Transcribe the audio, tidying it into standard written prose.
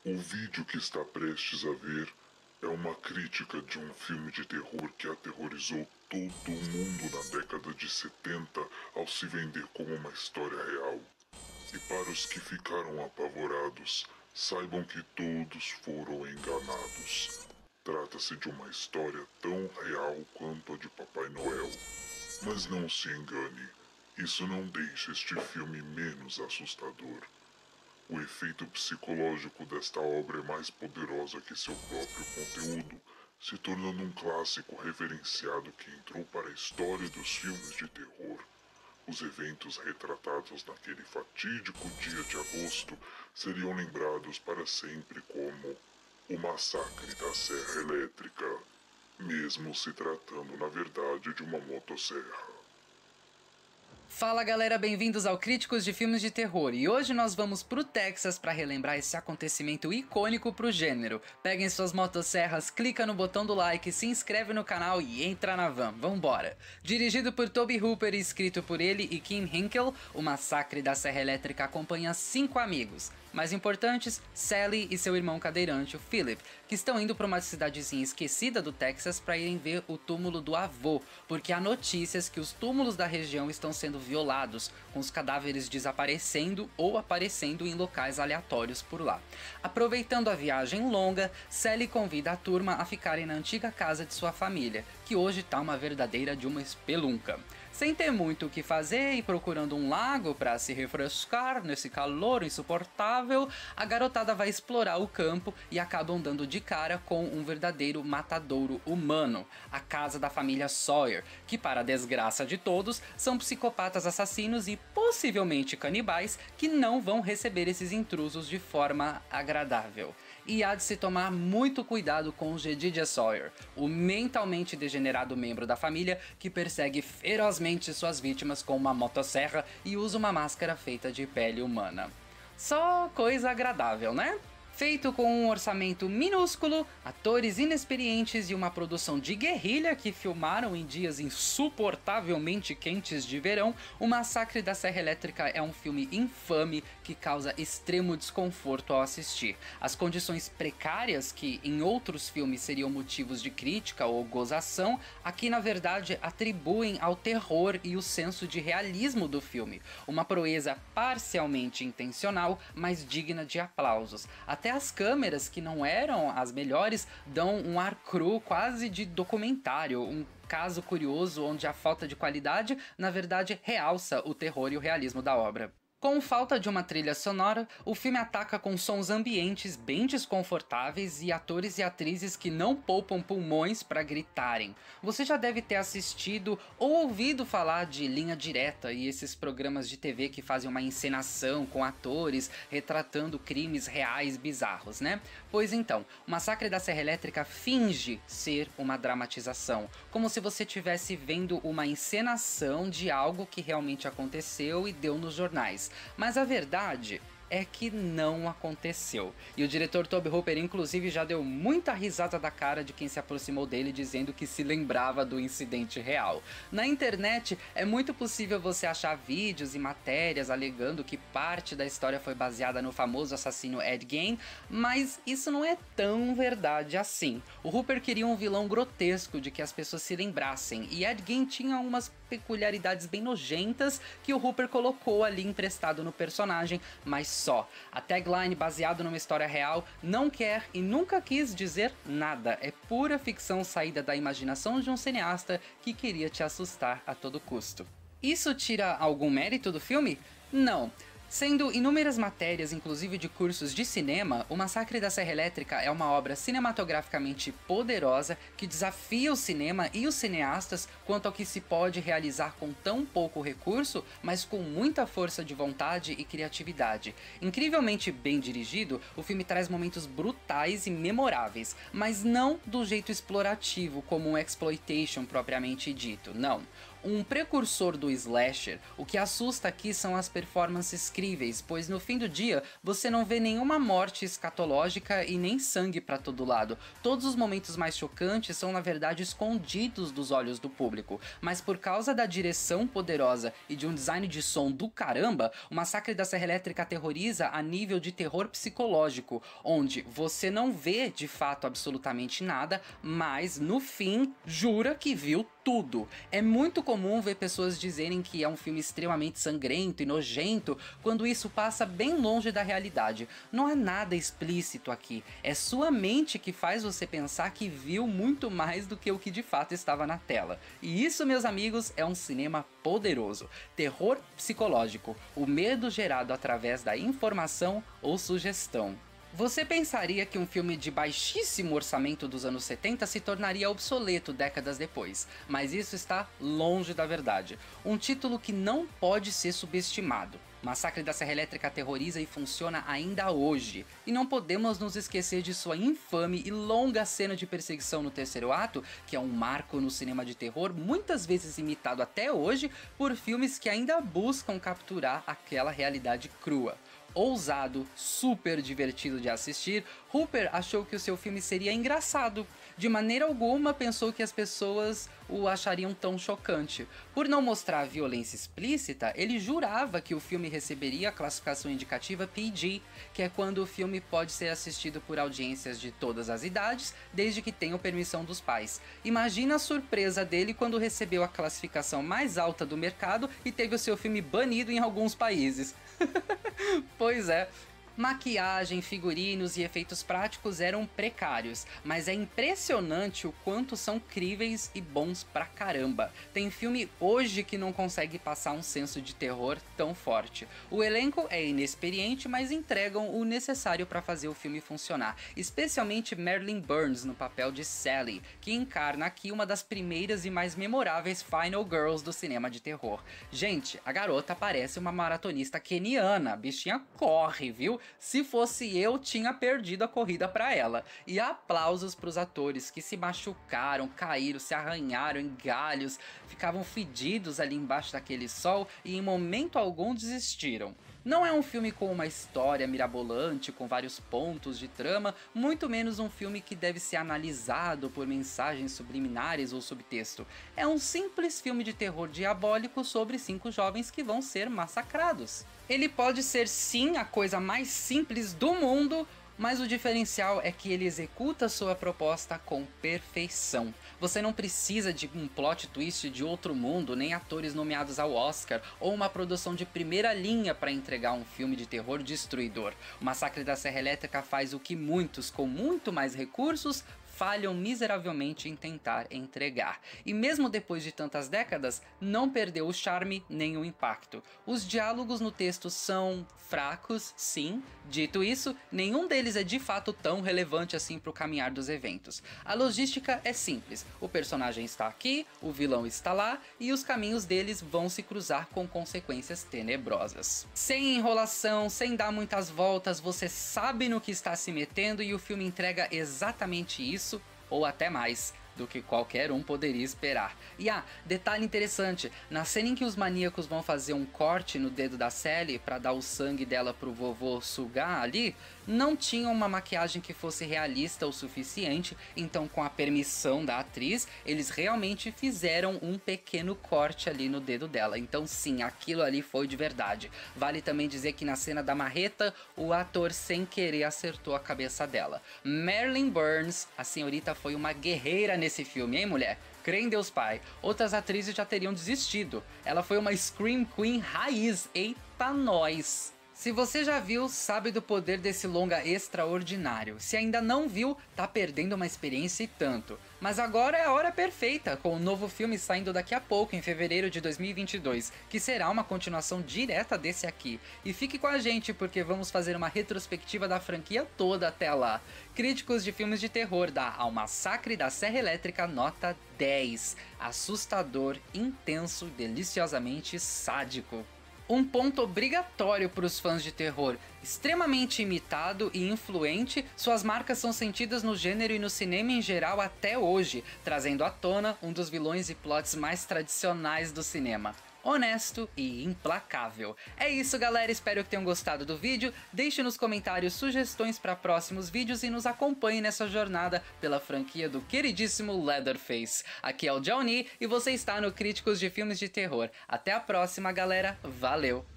O vídeo que está prestes a ver é uma crítica de um filme de terror que aterrorizou todo mundo na década de 70 ao se vender como uma história real. E para os que ficaram apavorados, saibam que todos foram enganados. Trata-se de uma história tão real quanto a de Papai Noel. Mas não se engane, isso não deixa este filme menos assustador. O efeito psicológico desta obra é mais poderoso que seu próprio conteúdo, se tornando um clássico reverenciado que entrou para a história dos filmes de terror. Os eventos retratados naquele fatídico dia de agosto seriam lembrados para sempre como o Massacre da Serra Elétrica, mesmo se tratando na verdade de uma motosserra. Fala galera, bem-vindos ao Críticos de Filmes de Terror, e hoje nós vamos pro Texas para relembrar esse acontecimento icônico pro gênero. Peguem suas motosserras, clica no botão do like, se inscreve no canal e entra na van, vambora! Dirigido por Tobe Hooper e escrito por ele e Kim Henkel, o Massacre da Serra Elétrica acompanha 5 amigos. Mais importantes, Sally e seu irmão cadeirante, o Philip, que estão indo para uma cidadezinha esquecida do Texas para irem ver o túmulo do avô, porque há notícias que os túmulos da região estão sendo violados, com os cadáveres desaparecendo ou aparecendo em locais aleatórios por lá. Aproveitando a viagem longa, Sally convida a turma a ficarem na antiga casa de sua família, que hoje tá uma verdadeira de uma espelunca. Sem ter muito o que fazer e procurando um lago para se refrescar nesse calor insuportável, a garotada vai explorar o campo e acabam dando de cara com um verdadeiro matadouro humano, a casa da família Sawyer, que para a desgraça de todos, são psicopatas assassinos e possivelmente canibais que não vão receber esses intrusos de forma agradável. E há de se tomar muito cuidado com o Jedediah Sawyer, o mentalmente degenerado membro da família que persegue ferozmente suas vítimas com uma motosserra e usa uma máscara feita de pele humana. Só coisa agradável, né? Feito com um orçamento minúsculo, atores inexperientes e uma produção de guerrilha que filmaram em dias insuportavelmente quentes de verão, O Massacre da Serra Elétrica é um filme infame que causa extremo desconforto ao assistir. As condições precárias que em outros filmes seriam motivos de crítica ou gozação, aqui na verdade atribuem ao terror e o senso de realismo do filme. Uma proeza parcialmente intencional, mas digna de aplausos. Até as câmeras, que não eram as melhores, dão um ar cru quase de documentário, um caso curioso onde a falta de qualidade, na verdade, realça o terror e o realismo da obra. Com falta de uma trilha sonora, o filme ataca com sons ambientes bem desconfortáveis e atores e atrizes que não poupam pulmões para gritarem. Você já deve ter assistido ou ouvido falar de Linha Direta e esses programas de TV que fazem uma encenação com atores retratando crimes reais bizarros, né? Pois então, o Massacre da Serra Elétrica finge ser uma dramatização, como se você estivesse vendo uma encenação de algo que realmente aconteceu e deu nos jornais. Mas a verdade é que não aconteceu. E o diretor Tobe Hooper inclusive já deu muita risada da cara de quem se aproximou dele dizendo que se lembrava do incidente real. Na internet é muito possível você achar vídeos e matérias alegando que parte da história foi baseada no famoso assassino Ed Gein, mas isso não é tão verdade assim. O Hooper queria um vilão grotesco de que as pessoas se lembrassem, e Ed Gein tinha umas peculiaridades bem nojentas que o Hooper colocou ali emprestado no personagem, mas só. A tagline, baseado numa história real, não quer e nunca quis dizer nada. É pura ficção saída da imaginação de um cineasta que queria te assustar a todo custo. Isso tira algum mérito do filme? Não. Sendo inúmeras matérias, inclusive de cursos de cinema, O Massacre da Serra Elétrica é uma obra cinematograficamente poderosa que desafia o cinema e os cineastas quanto ao que se pode realizar com tão pouco recurso, mas com muita força de vontade e criatividade. Incrivelmente bem dirigido, o filme traz momentos brutais e memoráveis, mas não do jeito explorativo como um exploitation propriamente dito, não. um precursor do slasher. O que assusta aqui são as performances críveis, pois no fim do dia você não vê nenhuma morte escatológica e nem sangue pra todo lado. Todos os momentos mais chocantes são na verdade escondidos dos olhos do público, mas por causa da direção poderosa e de um design de som do caramba, o Massacre da Serra Elétrica aterroriza a nível de terror psicológico, onde você não vê de fato absolutamente nada, mas no fim jura que viu tudo. É muito comum ver pessoas dizerem que é um filme extremamente sangrento e nojento, quando isso passa bem longe da realidade. Não há nada explícito aqui, é sua mente que faz você pensar que viu muito mais do que o que de fato estava na tela. E isso, meus amigos, é um cinema poderoso. Terror psicológico, o medo gerado através da informação ou sugestão. Você pensaria que um filme de baixíssimo orçamento dos anos 70 se tornaria obsoleto décadas depois, mas isso está longe da verdade. Um título que não pode ser subestimado. Massacre da Serra Elétrica aterroriza e funciona ainda hoje. E não podemos nos esquecer de sua infame e longa cena de perseguição no terceiro ato, que é um marco no cinema de terror, muitas vezes imitado até hoje por filmes que ainda buscam capturar aquela realidade crua. Ousado, super divertido de assistir, Hooper achou que o seu filme seria engraçado. De maneira alguma pensou que as pessoas o achariam tão chocante. Por não mostrar violência explícita, ele jurava que o filme receberia a classificação indicativa PG, que é quando o filme pode ser assistido por audiências de todas as idades, desde que tenham permissão dos pais. Imagina a surpresa dele quando recebeu a classificação mais alta do mercado e teve o seu filme banido em alguns países. Pois é. Maquiagem, figurinos e efeitos práticos eram precários, mas é impressionante o quanto são críveis e bons pra caramba. Tem filme hoje que não consegue passar um senso de terror tão forte. O elenco é inexperiente, mas entregam o necessário pra fazer o filme funcionar, especialmente Marilyn Burns no papel de Sally, que encarna aqui uma das primeiras e mais memoráveis Final Girls do cinema de terror. Gente, a garota parece uma maratonista keniana, a bichinha corre, viu? Se fosse eu, tinha perdido a corrida pra ela. E aplausos pros atores que se machucaram, caíram, se arranharam em galhos, ficavam fedidos ali embaixo daquele sol e em momento algum desistiram. Não é um filme com uma história mirabolante, com vários pontos de trama, muito menos um filme que deve ser analisado por mensagens subliminares ou subtexto. É um simples filme de terror diabólico sobre 5 jovens que vão ser massacrados. Ele pode ser sim a coisa mais simples do mundo, mas o diferencial é que ele executa sua proposta com perfeição. Você não precisa de um plot twist de outro mundo, nem atores nomeados ao Oscar, ou uma produção de primeira linha para entregar um filme de terror destruidor. O Massacre da Serra Elétrica faz o que muitos, com muito mais recursos, falham miseravelmente em tentar entregar. E mesmo depois de tantas décadas, não perdeu o charme nem o impacto. Os diálogos no texto são fracos, sim. Dito isso, nenhum deles é de fato tão relevante assim para o caminhar dos eventos. A logística é simples. O personagem está aqui, o vilão está lá, e os caminhos deles vão se cruzar com consequências tenebrosas. Sem enrolação, sem dar muitas voltas, você sabe no que está se metendo e o filme entrega exatamente isso, ou até mais do que qualquer um poderia esperar. E detalhe interessante, na cena em que os maníacos vão fazer um corte no dedo da Sally para dar o sangue dela pro vovô sugar ali, não tinha uma maquiagem que fosse realista o suficiente, então com a permissão da atriz, eles realmente fizeram um pequeno corte ali no dedo dela. Então sim, aquilo ali foi de verdade. Vale também dizer que na cena da marreta, o ator sem querer acertou a cabeça dela. Marilyn Burns, a senhorita foi uma guerreira nesse filme, hein, mulher? Crê em Deus Pai. Outras atrizes já teriam desistido. Ela foi uma Scream Queen raiz. Eita nós! Se você já viu, sabe do poder desse longa extraordinário. Se ainda não viu, tá perdendo uma experiência e tanto. Mas agora é a hora perfeita, com o novo filme saindo daqui a pouco, em fevereiro de 2022, que será uma continuação direta desse aqui. E fique com a gente, porque vamos fazer uma retrospectiva da franquia toda até lá. Críticos de filmes de terror dá ao Massacre da Serra Elétrica nota 10. Assustador, intenso, deliciosamente sádico. Um ponto obrigatório para os fãs de terror. Extremamente imitado e influente, suas marcas são sentidas no gênero e no cinema em geral até hoje, trazendo à tona um dos vilões e plots mais tradicionais do cinema. Honesto e implacável. É isso, galera, espero que tenham gostado do vídeo. Deixe nos comentários sugestões para próximos vídeos e nos acompanhe nessa jornada pela franquia do queridíssimo Leatherface. Aqui é o Johnny e você está no Críticos de Filmes de Terror. Até a próxima, galera. Valeu!